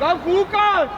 Danku, Lukas!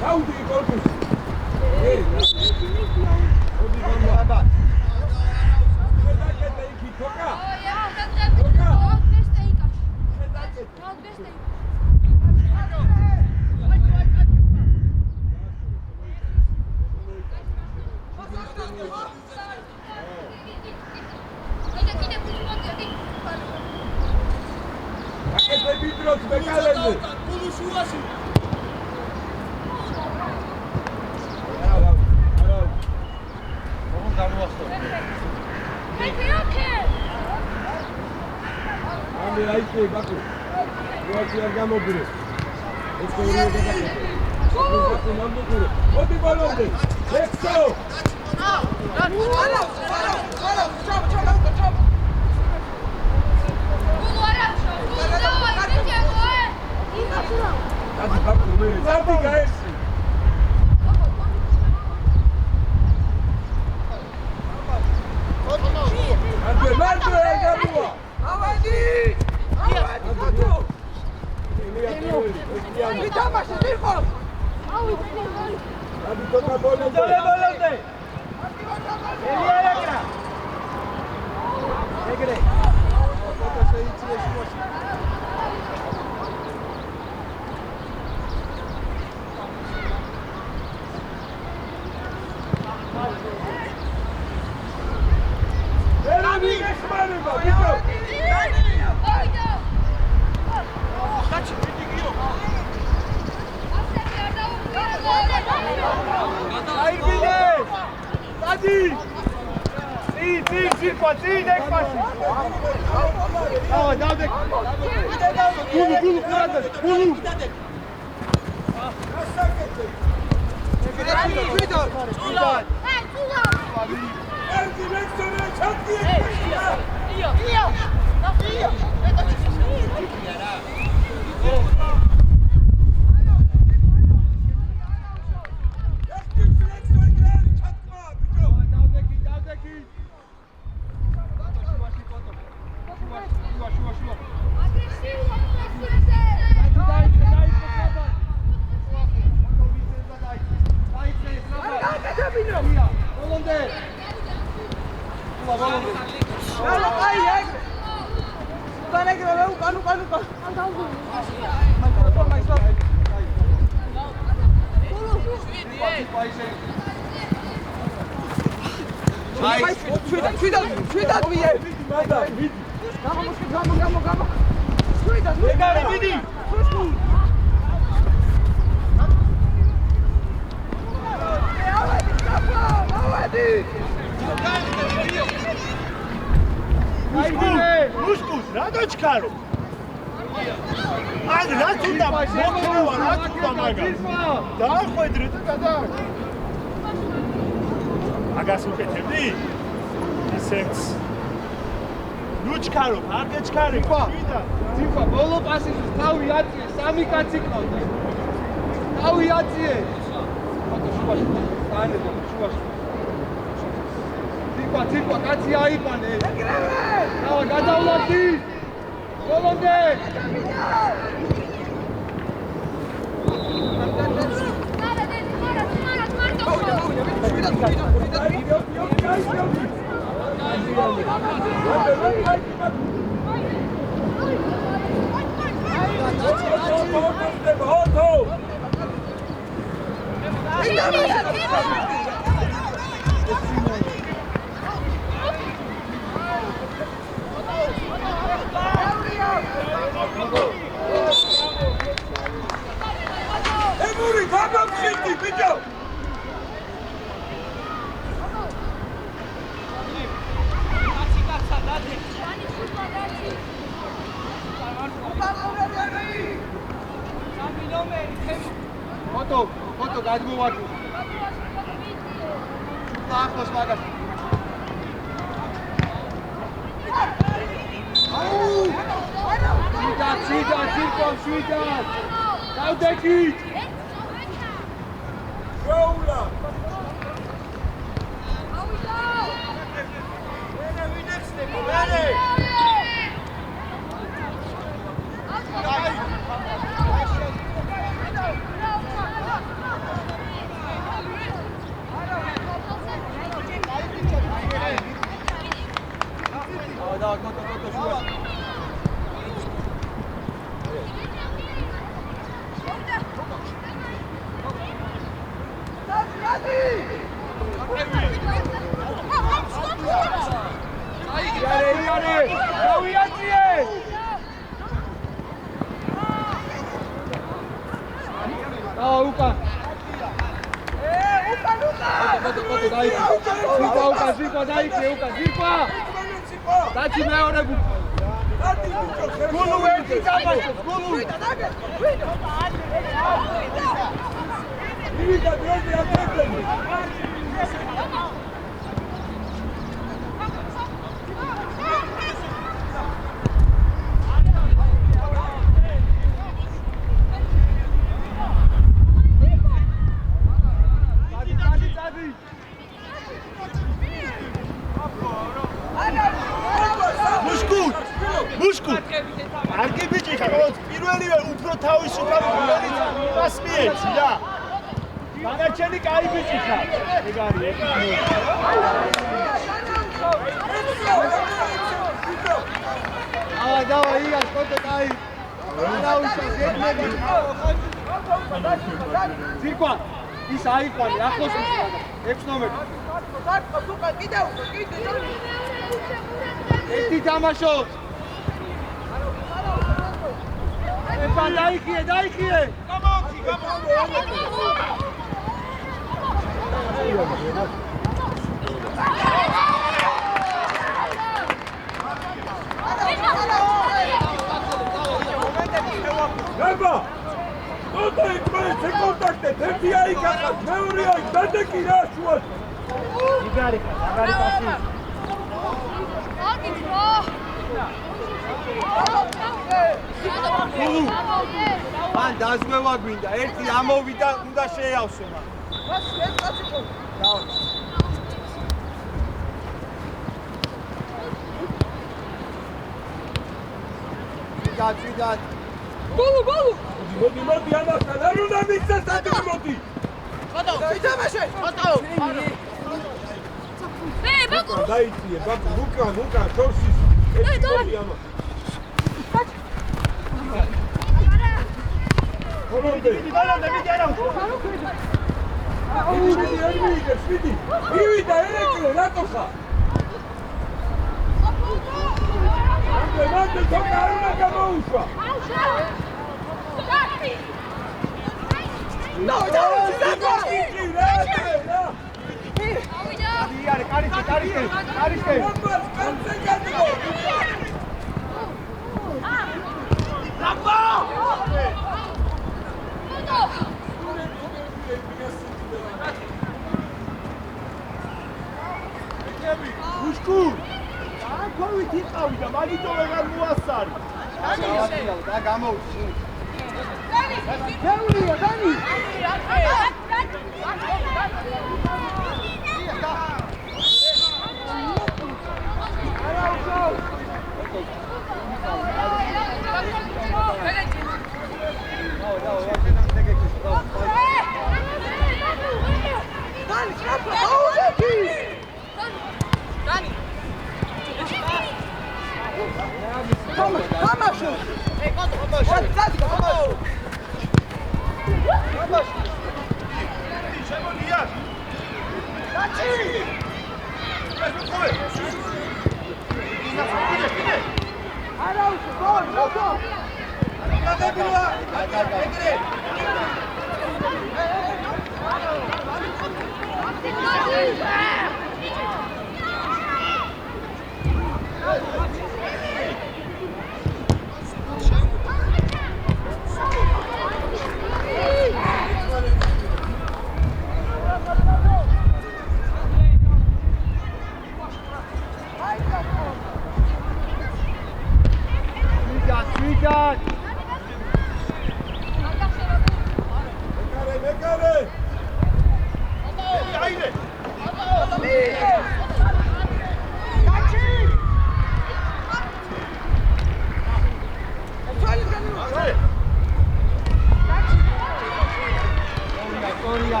გორია.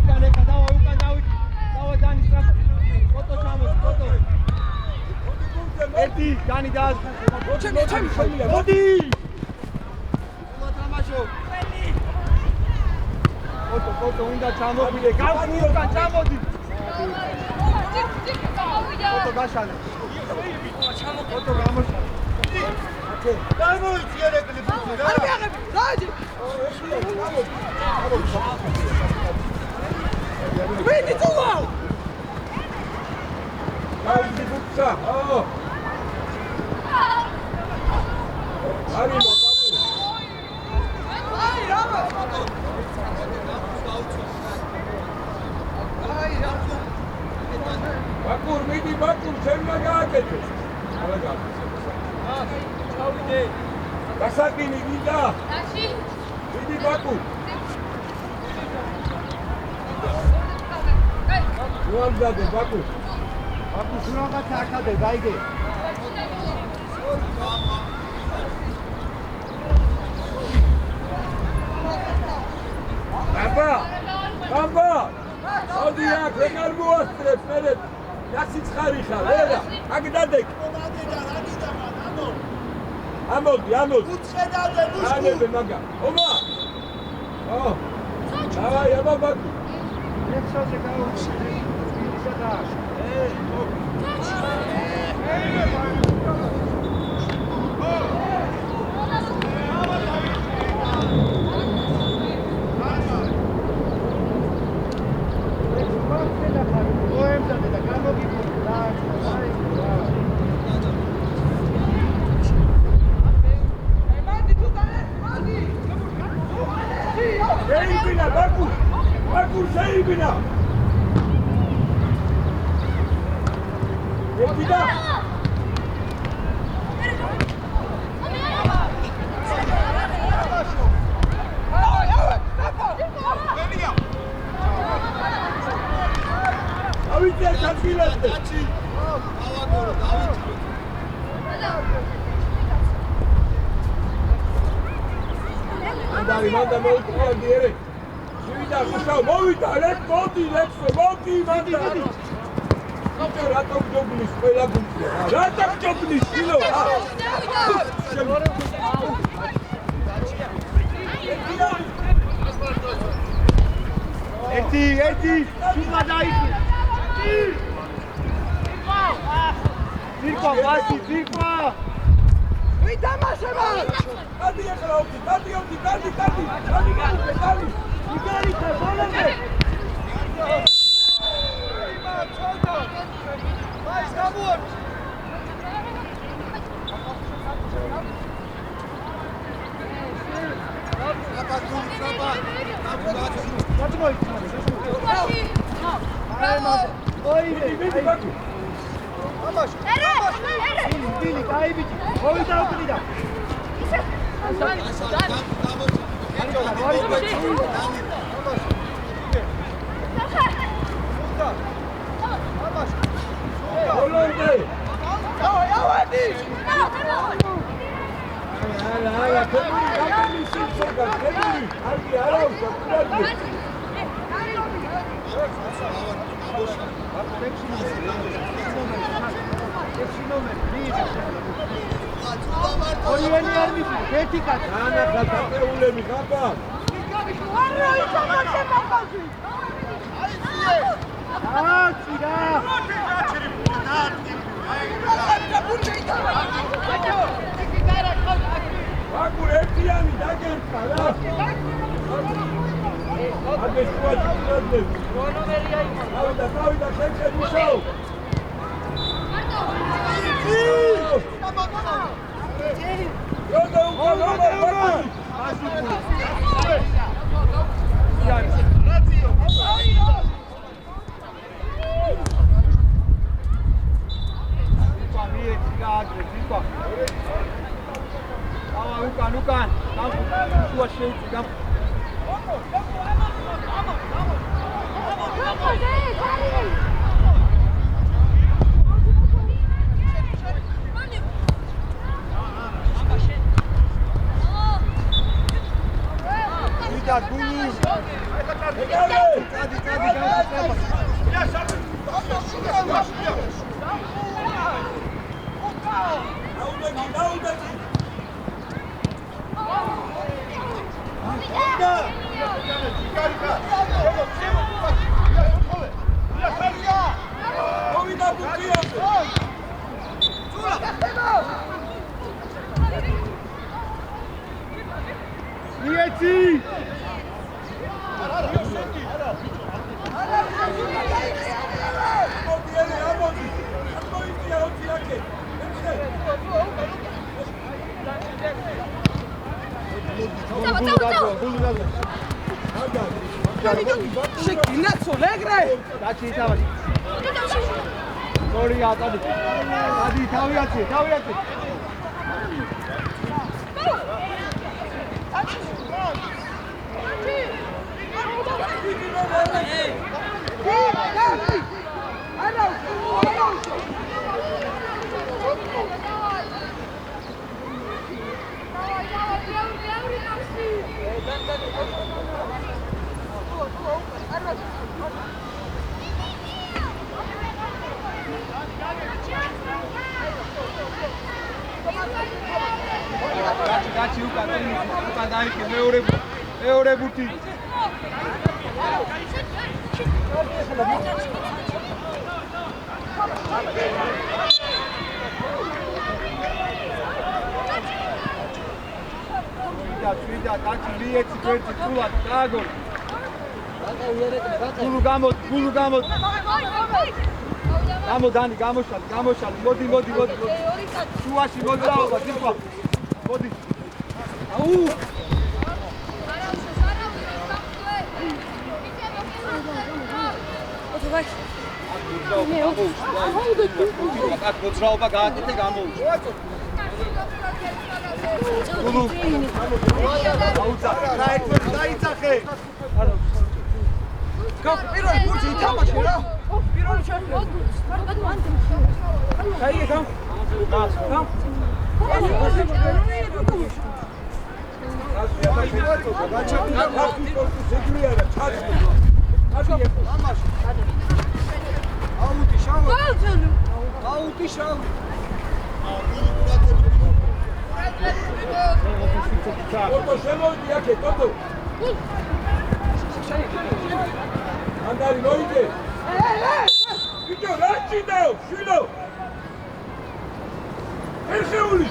უკან ეკა დავა უკან დავა ჯანი სწრაფ. ფოტო ჩამოს ფოტო. ერთი ჯანი და მოდი. თამაშო. ფოტო უნდა ჩამოვიდე. გავხდი უკან ჩამოდი. ფოტო გაშალე. ფოტო გამოსა. გამოიწიერე კლიპი რა. რაჯი. ვიდი თულა. რაჯი ბუცა. არი მოკაბუ. აი რამა. აი რამა. ბაკურ მიდი ბაკურ შემდგა გააკეთე. არა გააკეთე. ჩავიდე. გასაგინი გიდა. დაში. მიდი ბაკურ. უამზადე ბაკურ. ბაკურ შუაღაცა აკადე გაიგე. Bamba! Odi ak, regar moastreb, meret. Yasi ცხარი ხარ, ვერა. აქ დადეკ. ამოდი. უცხედადე ნუშკუ. ანებე მაგა. ობა. დავაი, აბა ბაკუ. ეცოზე გაუჩინე. ვიდისა და. Seibina! Ekida! Davide, tranquillate! Manda molto a dire. მოვიდა ლექ მოდი მანდა რატო ჯობნის ყველა გუნდია რატო ჯობნის კილო ერთი შუმა დაიწყო ძირკვა ვასი ძირკვა ვიტამაშება დადი ახლა ოფი დადი Igarita, volante! Vai, está morto! წავიდათ გულუ. წადი Shekinazo alegre. Daci, daci. Sorry, daci. Daci, taviaci. Daci, ucan daiki, meore buti. Tvida, daci, lijeci, kverci, kulat, dagol. Gulu gamot. Gamo Dani, gamoshali, modi. Shuashi, modi raoba, zirkva. Modi. Au! Აქ მოძრაობა გააკეთე გამოუჩა. გულუ. აუცა, დაიცახე. პირველი ბურთი ითამაშე რა. პირველი შეხვდა. დაიგე გამ. Auti shau. Toto შემოვიდი აქე, Toto. ანდარი მოიგე. ვიდეო რა ჭიდაო, შვილო. ერხეული.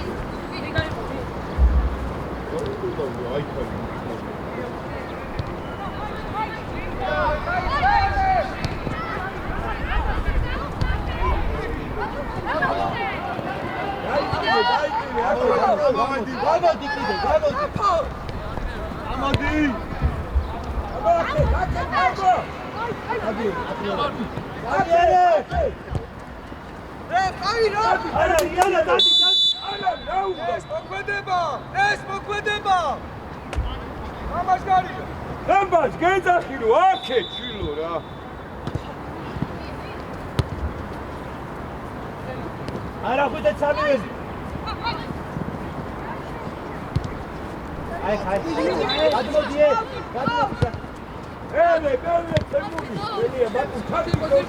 Rambas, გეძახილო, აქე ჩილო რა. არა ხვიდეთ სამივეზე. აი. გადმოდიე. ელე, თემური. ელია, ბატუ, ხადი მოდი.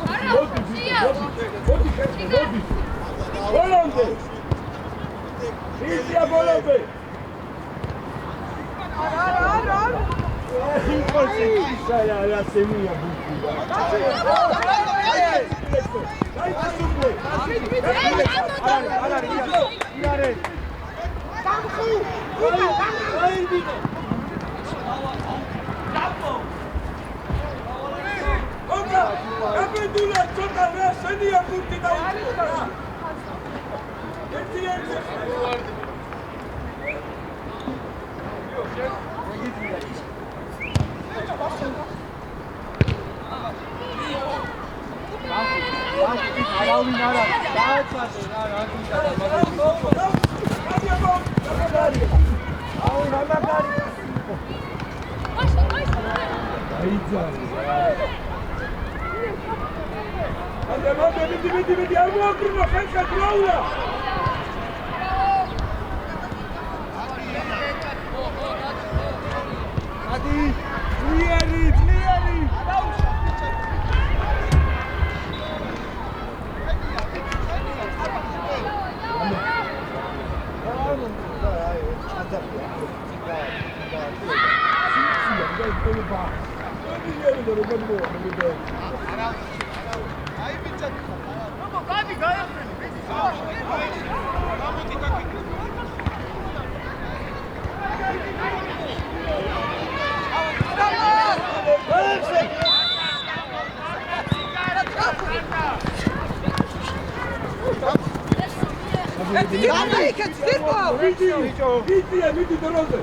ბოლომდე. ისია ბოლომდე. არა. Forse ci sarà la semina buttata. Dai su qui. Vedi, al Bruno, senza crolla! Adi! მიდი დროზე.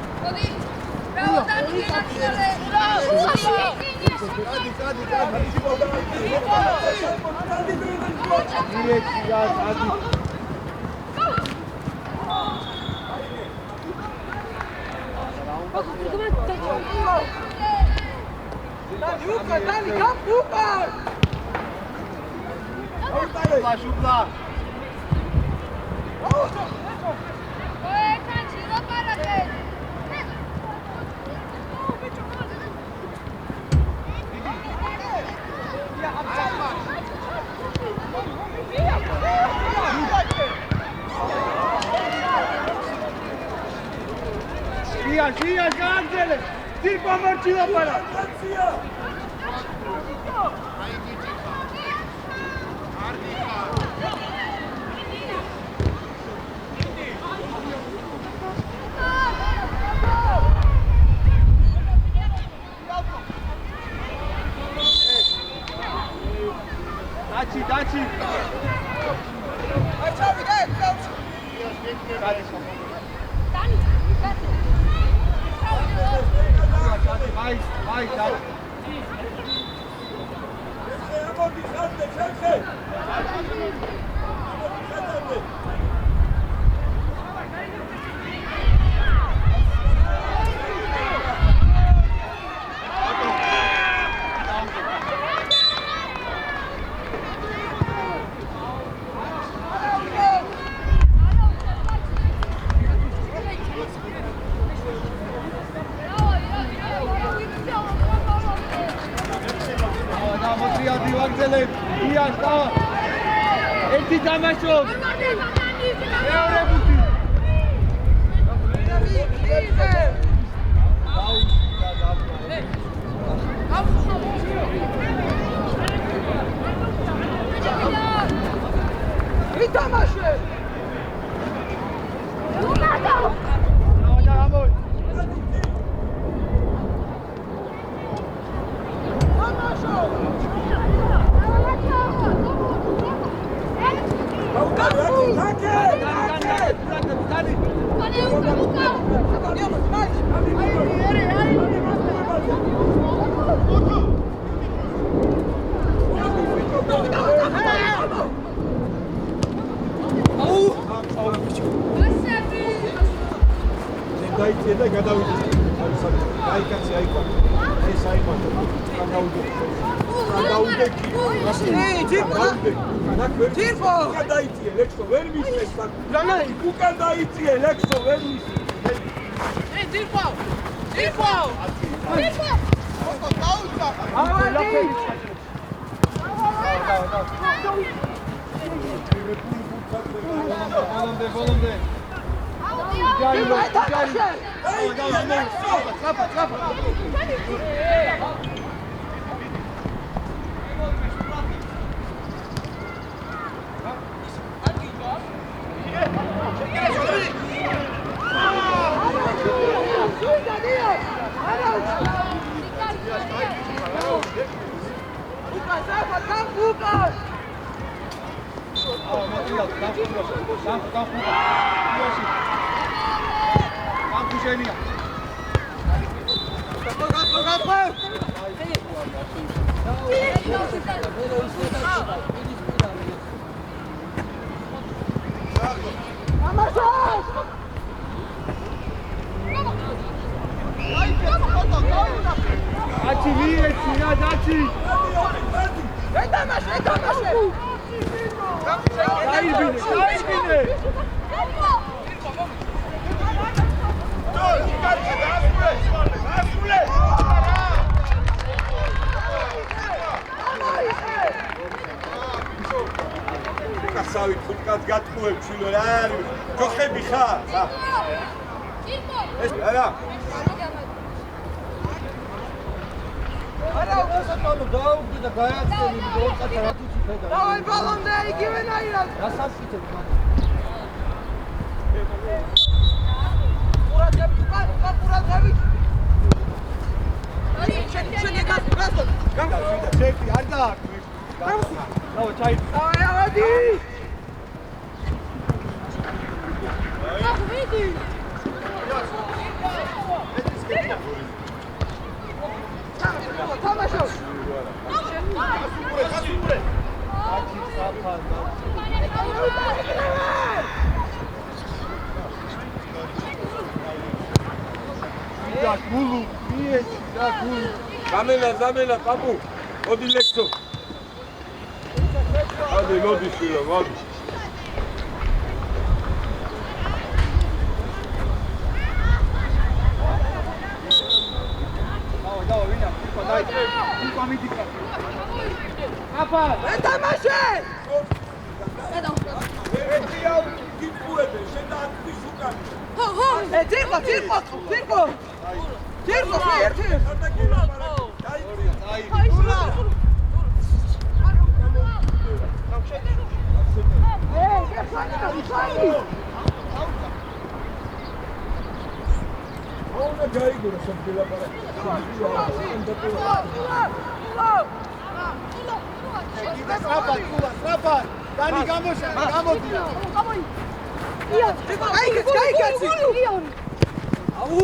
Ია, გააგზელე. ძირფა მარჩი ლაპარა. დაჩი. Vai, dai. ერთი თამაშობს. მეორე ბუთი. ითამაშე. დაიწე და გადავიდე. აი კაცი აიყვა. ეს აიყვა. გადავიდე. ძირფო. გადაიწე, ლექსო ვერ მისცეს. რანაი უკან დაიწე, ლექსო ვერ მისცეს. ძირფო. დაუცა. Volonde. Trapa. Kasavit ხუთკაც გატყუებ ჩილო რა არის ჯოხები ხარ ეს არა ბატონო დაუგდი და გაიაცდები ორკათა რა თუცი ხედავ. დავაი ბალონზე იგივენაირად. რა სასწრაფოდ მაგრამ. ყურადღებით ყურადღებით. შენი გასულ. გამოვიდა შეფი არ დააკვირ. დავა ჩაი. დავაი ავადი. ვიდი. თამაშო. გასულე. აკი საფარდა. და გულუ, მიეჭი და გულუ. Zamela, papu. Odi lekso. Adi, lodi shilo, lodi. დავა, ვინა, იქა დაიწე. იქა მიდიკა. აფა, ეთამაშე. Etiau, kipuebe, shenda atvi shukan. თირკო. ერთი. Ona gaigura sabdela para. სრაფა, დანი გამოდი. კაიკაცი. აუ.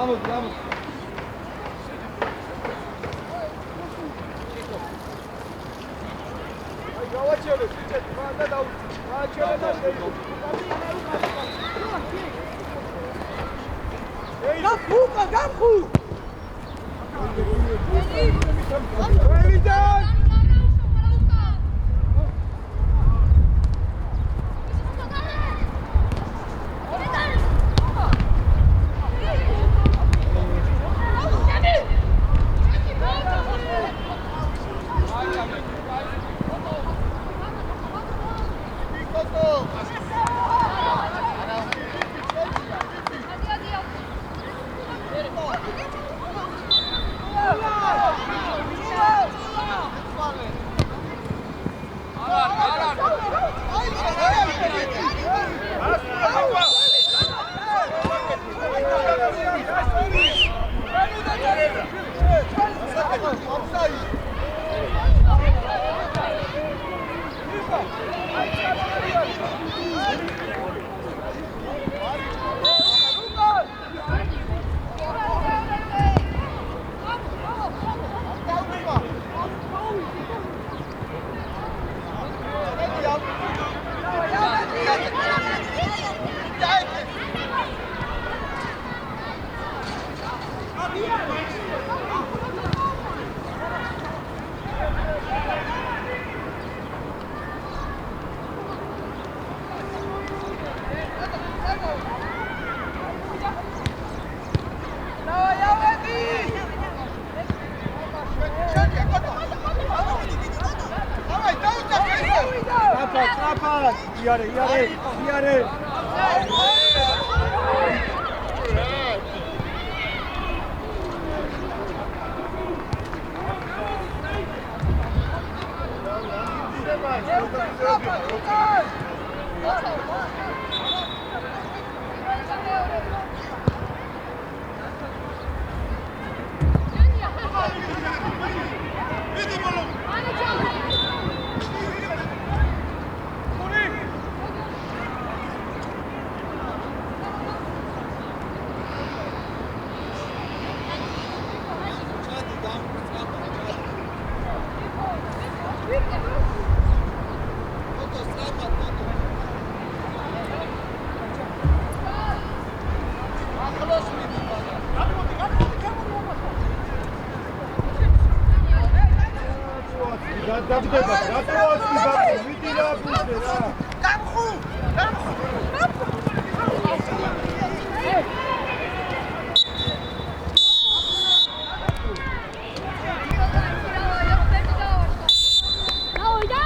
ამოდი. გავაჩერე, ვიჭეთ, მანდა და გავაჩერე და გამხუ. ვიდან იარე. დაგდება რატო ასი ვიდი რა ბუდე რა გამხუ დავიდა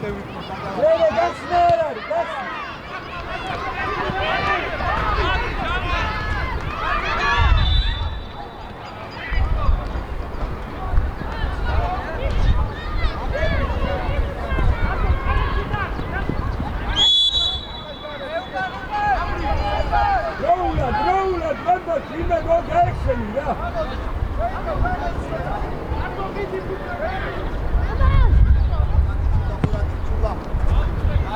ვერე გახსნა არ არის, გახსნა. დროულად, ბანდა შინდა გოგაექსენი რა.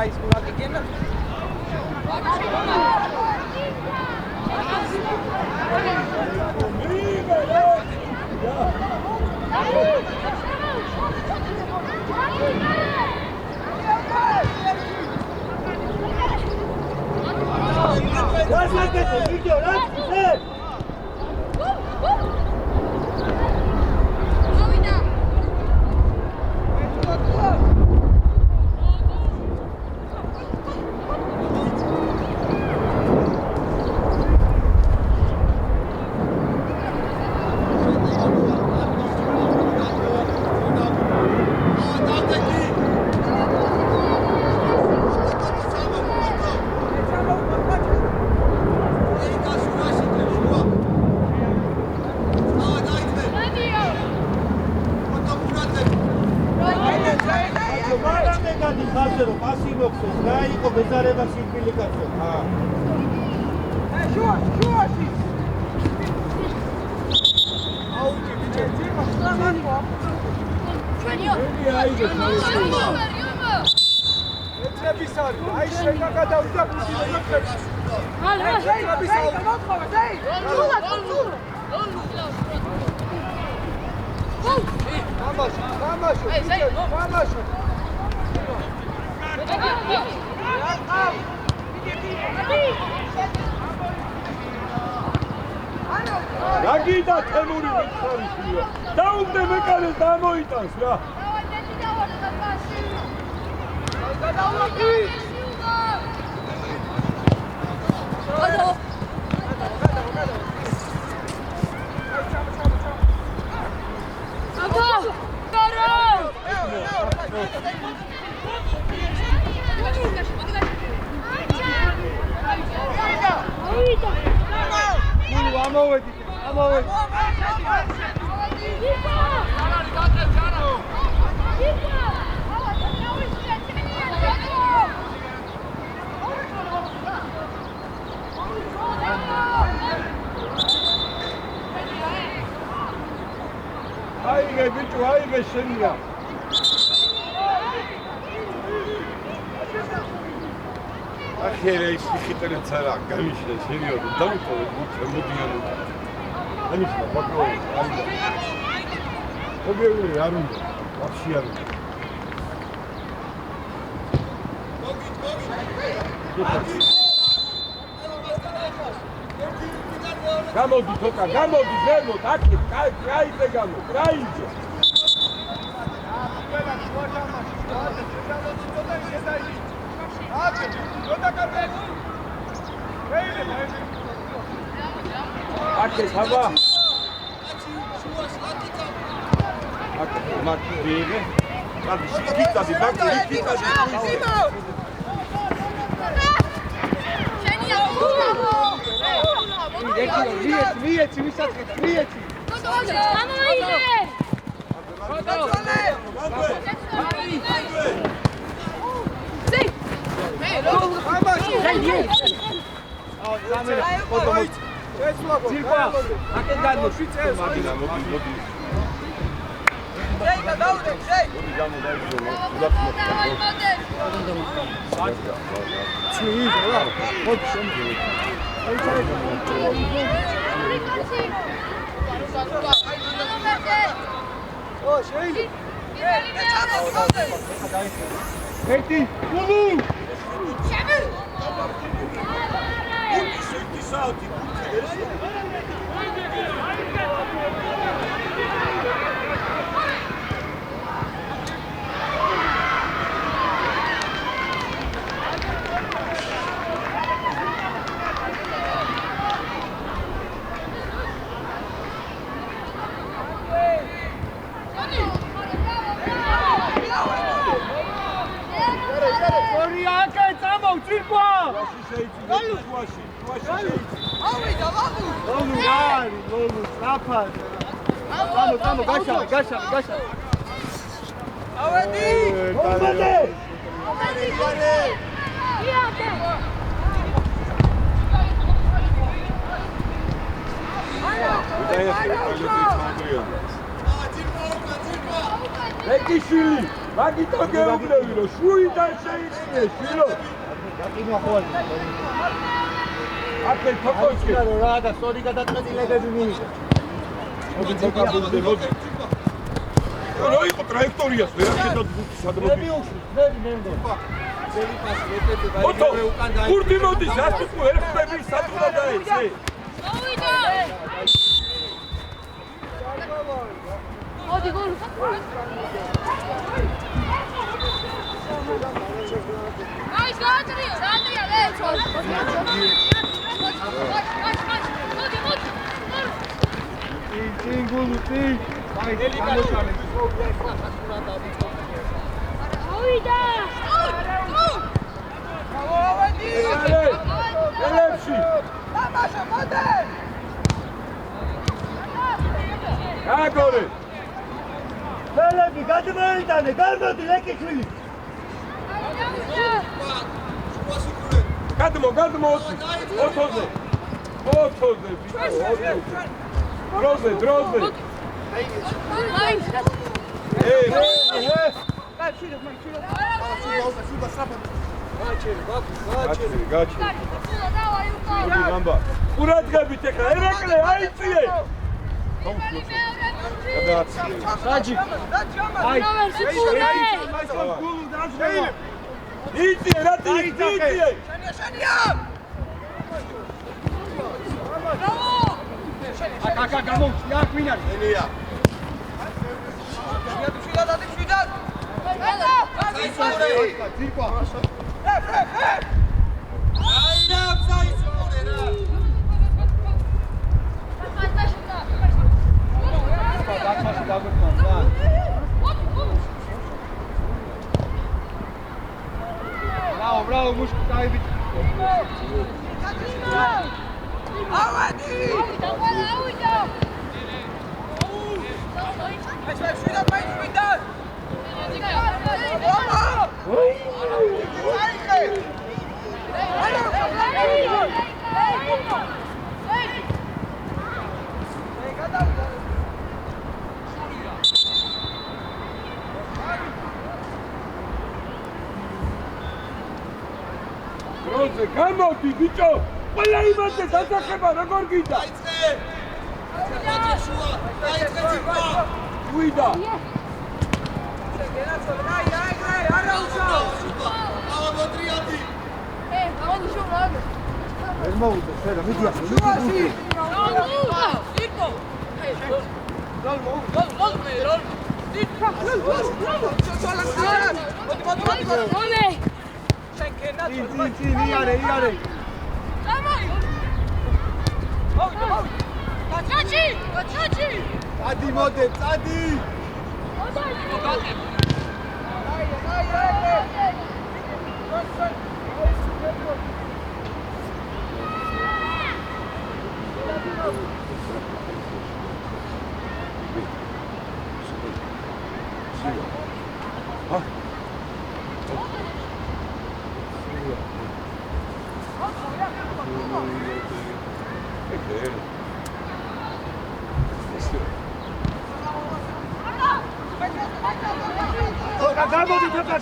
Ai, scusa, che non? Ragita temuri mitxarishviliო. Დაუნდე მეკარეს დამოიტანს რა. Haige bitte, haige Schinja. Ach, hier ist die Gitter in Zara, gar nicht das Hilio, du Dauto, gut, vermutligen. Nicht mehr, Bakro, Anda. Obiegli, Arunda, вообще Arunda. Გამოდი თოკა, გამოდი ზემოთ, აქ, კაიზე გამო, კაიზე. Აკე, ხაბა. აკე, მარტივი. კარგი, შეკიტადი, ბაკი, შეკიტადი. Მიეცი, ვისაცხეთ, მიეცი. გამოიდე. ზეი. მე რო ამაში. ძირკვა, აკენ გადმოდი. მაგინა, მოდი. ზეი, დაუდე, ზეი. მოდი გამოდაიძო, უდაბნო. ცივი რა, მოდი შემდგე. Oh, Sheili! Hey, Lulu! Sheili! ტერიტორია აკე წამოვწირკვა შუაში შეიწია შუაში შეიწია ავიდა ლაბუ ლოლუ გარი ლოლუ საფარი წამო გაშა ავედი მომდე ეკიშვილი მაგითო გეუბნები რომ შუიდან შეიწიე შვილო აკე თოქოჩი რა და სწორი გადაწყვეტილებები მიიღე რა იყო ტრაექტორიას ვერ ხედავთ სადმოდი ოტო კურდი მოდის ასტუ ერხბები სათულა დაეცე ავიდა ოდი გოლ Nice, Andrea, let's go. გულუტი აი დელიკატური ავიდა ავედი ელებში დამაშა მოდე აგორე ფელები გადმოიტანე გარდოდი ლეკიშვილი გადმო ოთოზე დროზე ყურადღებით ეხლა ერაკლე აიწიე საჯი აი იწიე რა იწიე შენია აკაკა გამოვში აქ ვინ არის ელია Bravo, mușcu, stai bine. Avedi! Auida! Hai să mergi la mai uitat! როზე გამოდი ბიჭო ყველა იმაზე დასახება როგორ გიდა დაიწყე დაიწყე შუა დაიწყე ციკვა უიდა ავა მოტრიადი ავედი შუა ვერ მოუწე შეერა მიდი ახლა შუაში ირკო რომე იარე გაჩაჩი წადი მოდე წადი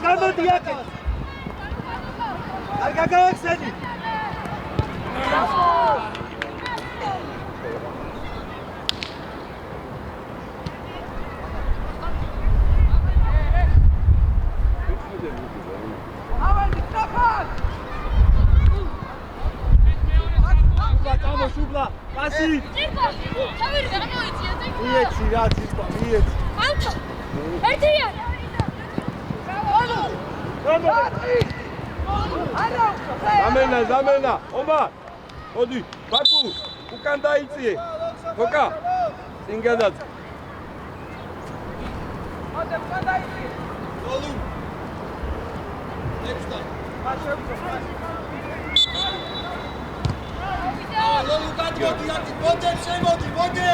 გამოდი აკე არ გაგაახსენი შუბლა პასი ჩავირი გამოიწია მიეცი რა ციკვა მიეცი ალტო ერთია ზამენა ომარ მოდი ბაკუ უკან დაიწიე თოკა წინ გადაწყ ლოლუ ექსტა ლოლუ გადმოდი ათი მოდე შემოდი მოდე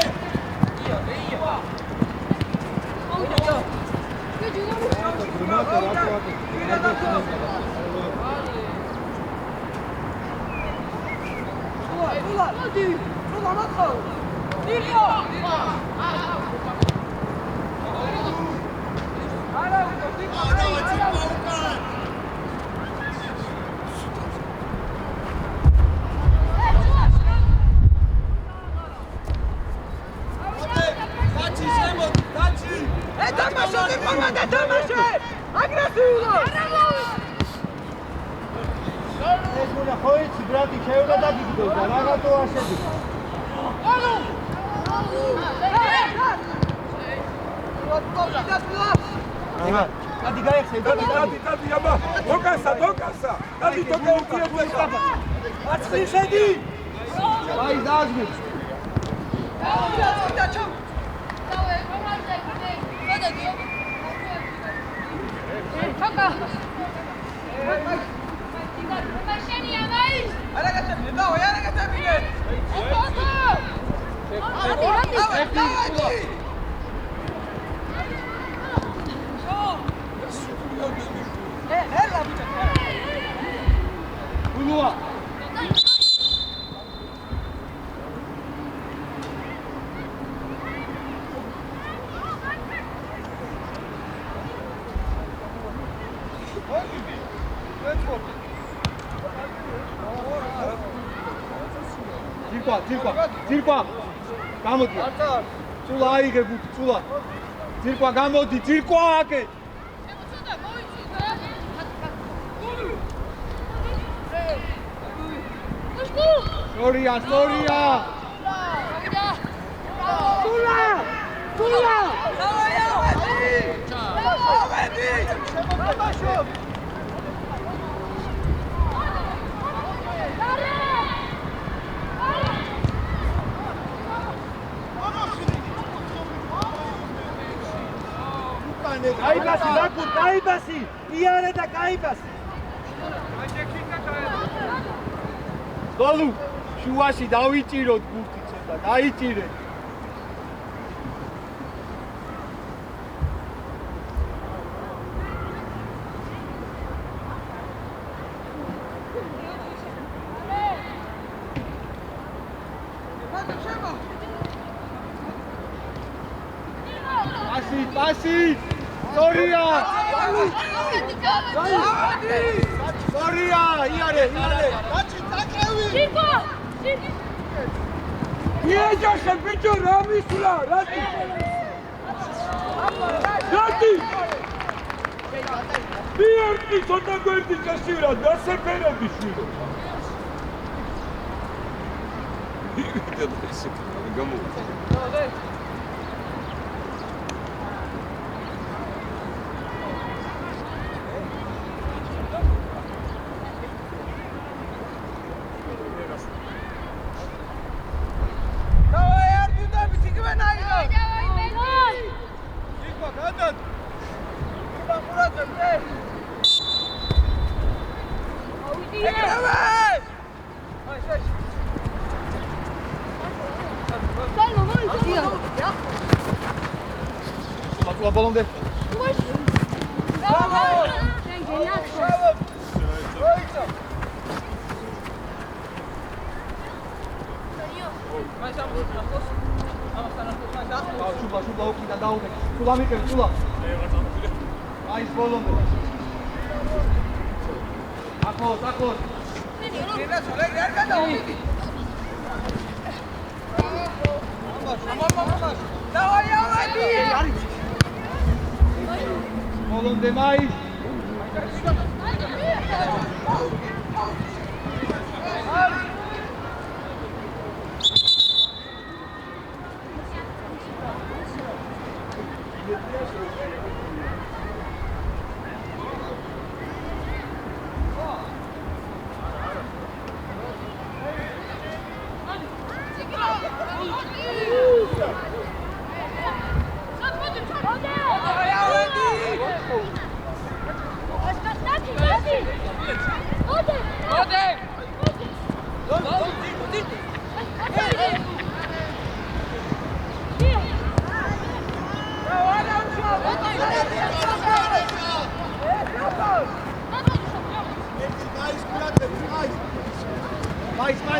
ძირკვა გამოდი წულა აიღე ბუთი წულა ძირკვა გამოდი ძირკვა აკე სორია სორია წულა წულა ავედი შემოგაბაშო Kaibasi, Baku, Kaibasi! Iare da Kaibasi! Lolu, შუაში დავიჭიროთ ბურთი ცოტა, დაიჭირეთ. Pasi! Soria! Soria! Iare! Pachi, takrevi! Circo! Ieșește picior, Ramisula! Rati! Rati! Bierti, sota guerdi casira, da se pere bishiro. Uite, da se gamu. La balon de. Şuba okuyla daha okuyla. Şuba mı kırık şuba? Ayız balon de. Akos. Balon de mais. Hadi.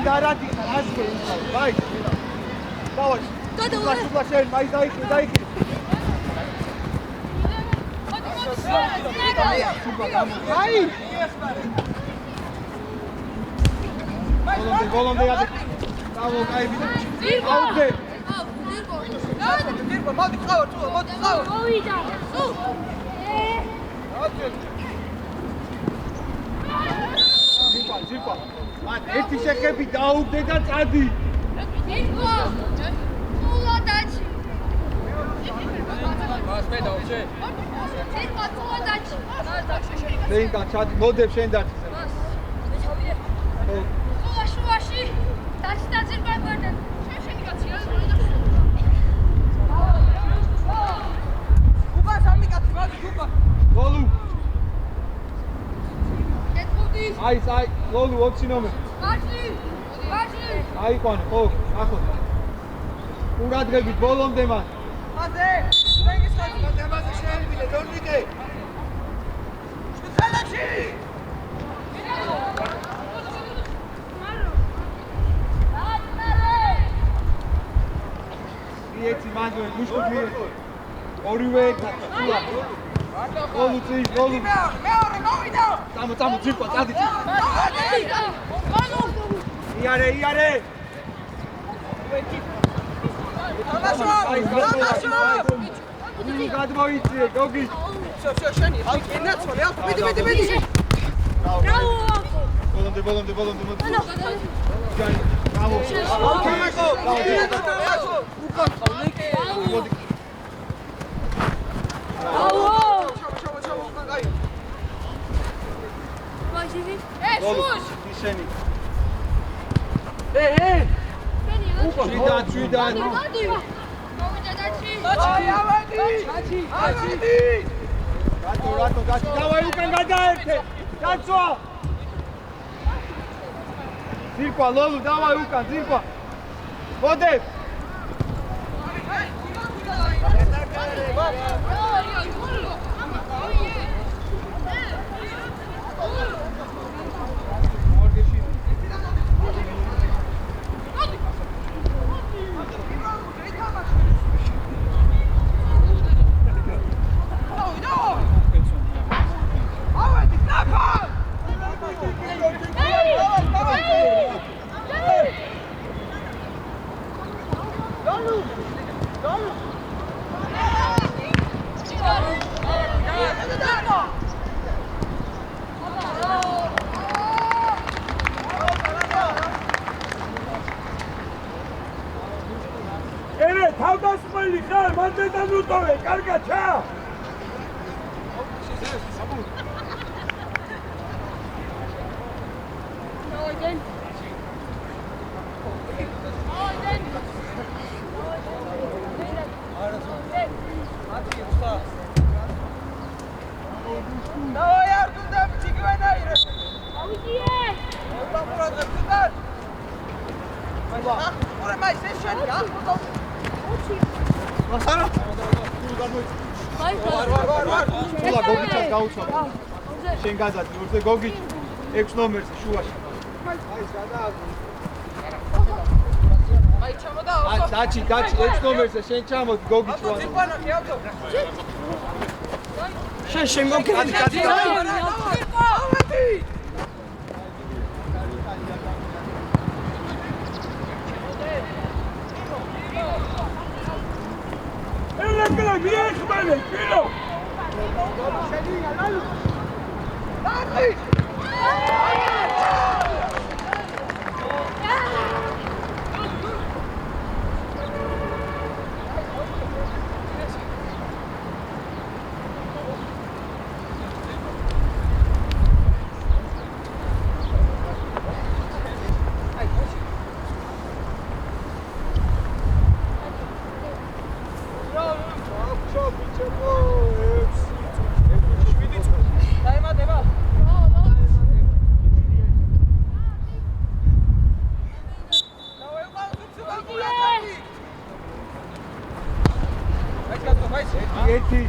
მან არადიხარ ასვე უკან ვაი დავაი სულა შენ მაი დაიქრე აი ბოლომდე აბი დავო კაი ვიდე აუგე მოდი ყავა მოვიდა ზირკვა მან ერთი შეხები დაუგდე და წადი ზირკვა სულადაჩი მას მე დავშე ზირკვა სულადაჩი შენ დაჩად მოდებ შენ დაჩი სულაშუაში დაჩი და ზირკვა გვერდე შენი კაცია უკან სამი კაცი მოდი უკან ლოლუ ეთქუდი აი ლოლუ 20 ნომერი ვაჟი აი ყანა ხო ახო ყურადღებით ბოლომდე მან აზე რეგის ხალხი მათემაზე შეერბილე დორნიკე შედაში ერთი მანდო გუშტი ორივე სულა ლოლუ წინ ლოლუ მეორე მოვიდა წამო ძირკვა წადი იარე ნუ გადმოიწიე გოგი შენი აი ენაცვალე აქ მიდი ბრავო ბოლომდე მოდი ჯანი ბრავო ვაჟივი შუშ შენი შვიდან მოვიდა დაჩი ავედი რატო დავაი უკან გადაერთე დაცვა ზირკვა ლოლუ დავაი უკან ზირკვა მოდებ ერე თავდასხმელი ხარ მანდე დანუტოვე კარგად ჩა დავაი არ თუნდა ჩიგვენაირე ავიდიე ბაბურადღე თუნდან ორი მაი სეშენი რა მასარა ვარ სულა გოგიჩას გაუცვა შენ გაზარდი ორზე გოგიჩ 6 ნომერზე შუაში აი ჩამოდა დაჩი 6 ნომერზე შენ ჩამოდი გოგიჩ ვარ ძიყვანა კი ავტო შენ მოგკედი ავედი ელეკლა მიეხმარე კილო აი ერთი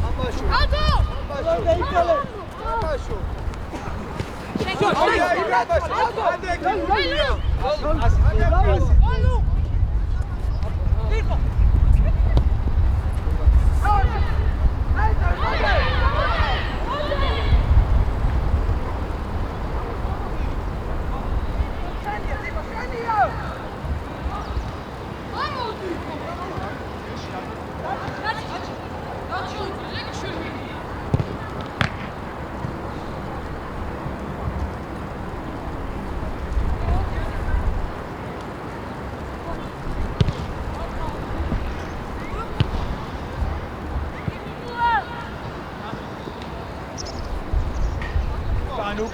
აბაშო აბო აბაშო აბაშო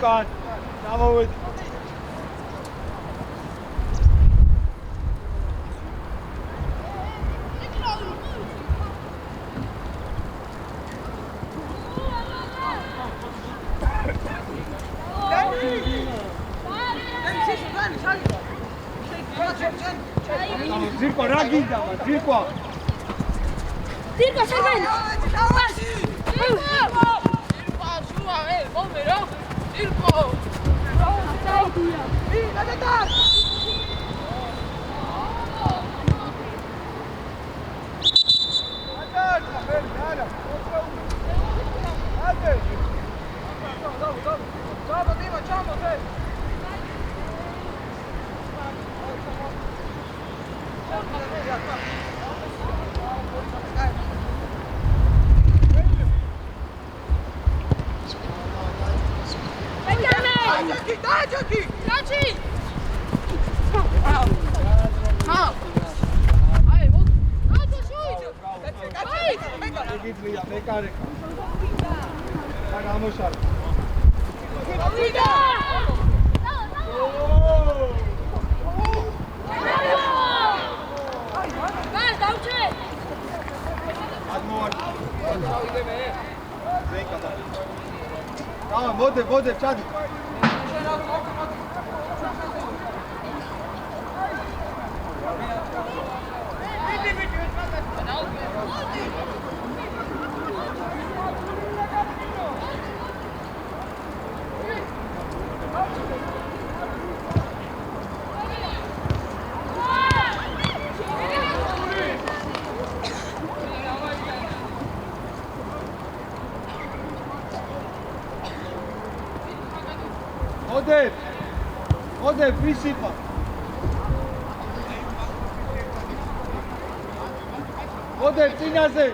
უკან გამოვედი ძირკვა რა გინდა ძირკვა ძირკვა შეგენ გიძლია მეკარეკა და გამოშალე მოდე ჩადი მოდე ვის იყო მოდე წინაზე